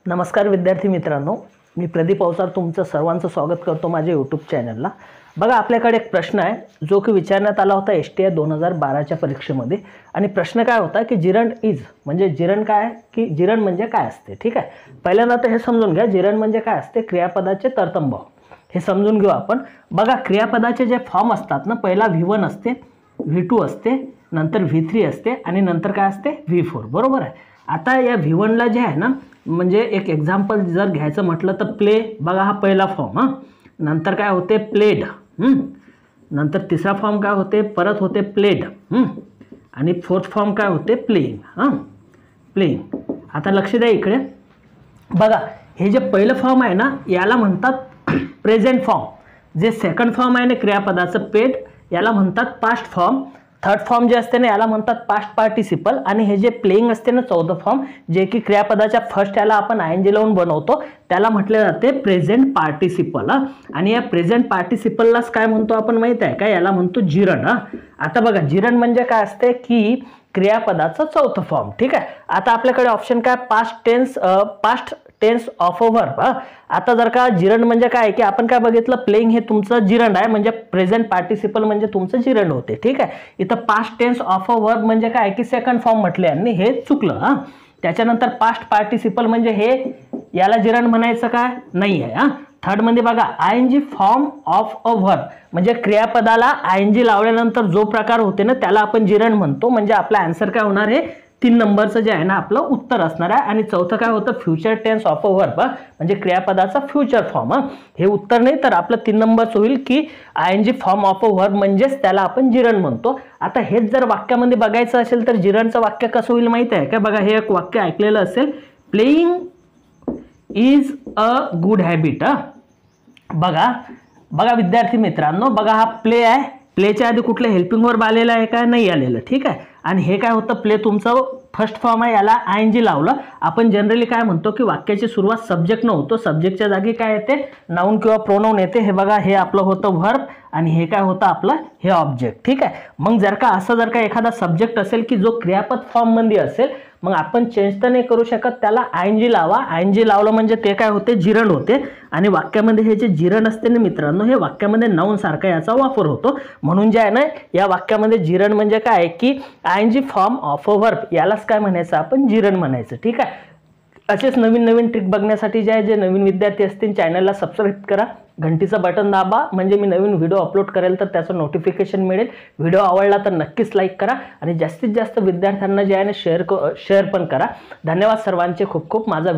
नमस्कार विद्यार्थी मित्रांनो, मी प्रदीप अवसार तुमचं सर्वांचं स्वागत करतो माझ्या यूट्यूब चॅनलला। बघा, आपल्याकडे एक प्रश्न आहे जो की विचारण्यात आला होता STI 2012च्या परीक्षेमध्ये। आणि प्रश्न काय होता की जिरंड इज म्हणजे जिरंड काय आहे की जिरंड म्हणजे काय असते। ठीक आहे, पहिल्यांदा तर हे समजून घ्या, जिरंड म्हणजे काय असते। क्रियापदाचे तरतम भाव हे समजून घेऊ आपण। बघा, क्रियापदाचे जे फॉर्म असतात ना, पहिला V1 असते, V2 असते, नंतर V3 असते आणि नंतर काय असते V4, बरोबर आहे। आता या V1 ला जे आहे ना, म्हणजे एक एक्झाम्पल जर घ्यायचं म्हटलं तर प्ले, बघा हा पहिला फॉर्म, नंतर काय होते प्लेड, नंतर तिसरा फॉर्म काय होते, परत होते प्लेड, आणि फोर्थ फॉर्म काय होते प्लेइंग, प्लेइंग। आता लक्ष द्या इकडे, बघा हे जे पहिलं फॉर्म आहे ना याला म्हणतात प्रेझेंट फॉर्म, जे सेकंड फॉर्म आहे ना क्रियापदाचं पेड याला म्हणतात पास्ट फॉर्म, थर्ड फॉर्म जे असते ना याला म्हणतात पास्ट पार्टिसिपल, आणि हे जे प्लेइंग असते ना चौथं फॉर्म जे की क्रियापदाच्या फर्स्ट याला आपण ING लावून बनवतो त्याला म्हटले जाते प्रेझेंट पार्टिसिपल। आणि या प्रेझेंट पार्टिसिपललाच काय म्हणतो आपण माहित आहे का, याला म्हणतो जिरंड। आता बघा, जिरंड म्हणजे काय असते की क्रियापदाचं चौथं फॉर्म। ठीक आहे, आता आपल्याकडे ऑप्शन काय, past tense of a verb. आता जर का जिरंड म्हणजे काय की आपण काय बघितलं, प्लेइंग हे तुमचं जिरंड आहे, म्हणजे प्रेझेंट पार्टिसिपल म्हणजे तुमचं जिरंड होते। ठीक आहे, इथं past tense of a verb म्हणजे काय की सेकंड फॉर्म म्हटले आणि हे चुकलं। त्याच्यानंतर पास्ट पार्टिसिपल म्हणजे हे याला जिरंड म्हणायचं काय नाही आहे। थर्ड मध्ये बघा ING form of a verb, म्हणजे क्रियापदाला ING लावल्यानंतर जो प्रकार होते ना त्याला आपण जिरंड म्हणतो। म्हणजे आपला आन्सर काय होणार आहे, 3 नंबरचं जे आहे ना आपलं उत्तर असणार आहे। आणि चौथं काय होतं, future tense of a verb, म्हणजे क्रियापदाचा फ्युचर फॉर्म। हे उत्तर नाही तर आपलं 3 नंबरचं होईल की ING form of a verb म्हणजेच त्याला आपण जिरंड म्हणतो। आता हेच जर वाक्यामध्ये बघायचं असेल तर जिरंडचं वाक्य कसं होईल माहिती आहे का, बघा हे एक वाक्य ऐकलेलं असेल, playing is a good habit. बघा बघा विद्यार्थी मित्रांनो, बघा हा प्ले आहे, प्लेच्या आधी कुठलं हेल्पिंग वर्ब आलेलं आहे का, नाही आलेलं। ठीक आहे, आणि हे काय होतं, प्ले तुमचं फर्स्ट फॉर्म आहे याला ING लावलं। आपण जनरली काय म्हणतो की वाक्याची सुरुवात सब्जेक्ट न होतो, सब्जेक्टच्या जागी काय येते, नाउन किंवा प्रोनाउन येते। हे बघा हे आपलं होतं वर्ब आणि हे काय होतं आपलं हे ऑब्जेक्ट। ठीक आहे, मग जर का असं जर का एखादा सब्जेक्ट असेल की जो क्रियापद फॉर्म मध्ये असेल, मग आपण चेंज तर नाही करू शकत, त्याला ING लावा। ING लावलं म्हणजे ते काय होते, जिरंड होते। आणि वाक्यामध्ये हे जे जिरंड असते ना मित्रांनो, हे वाक्यामध्ये नाउन सारखा याचा वापर होतो। म्हणून जे आहे ना या वाक्यामध्ये जिरंड म्हणजे काय की ING form of a verb, यालाच काय म्हणायचं आपण, जिरंड म्हणायचं। ठीक आहे, असेच नवीन नवीन ट्रिक बघण्यासाठी जे नवीन विद्यार्थी असतील चॅनलला सबस्क्राईब करा, घंटीचं बटन दाबा, म्हणजे मी नवीन व्हिडिओ अपलोड करेल तर त्याचं नोटिफिकेशन मिळेल। व्हिडिओ आवडला तर नक्कीच लाईक करा आणि जास्तीत जास्त विद्यार्थ्यांना जे आहे ना शेअर पण करा। धन्यवाद सर्वांचे खूप खूप। माझा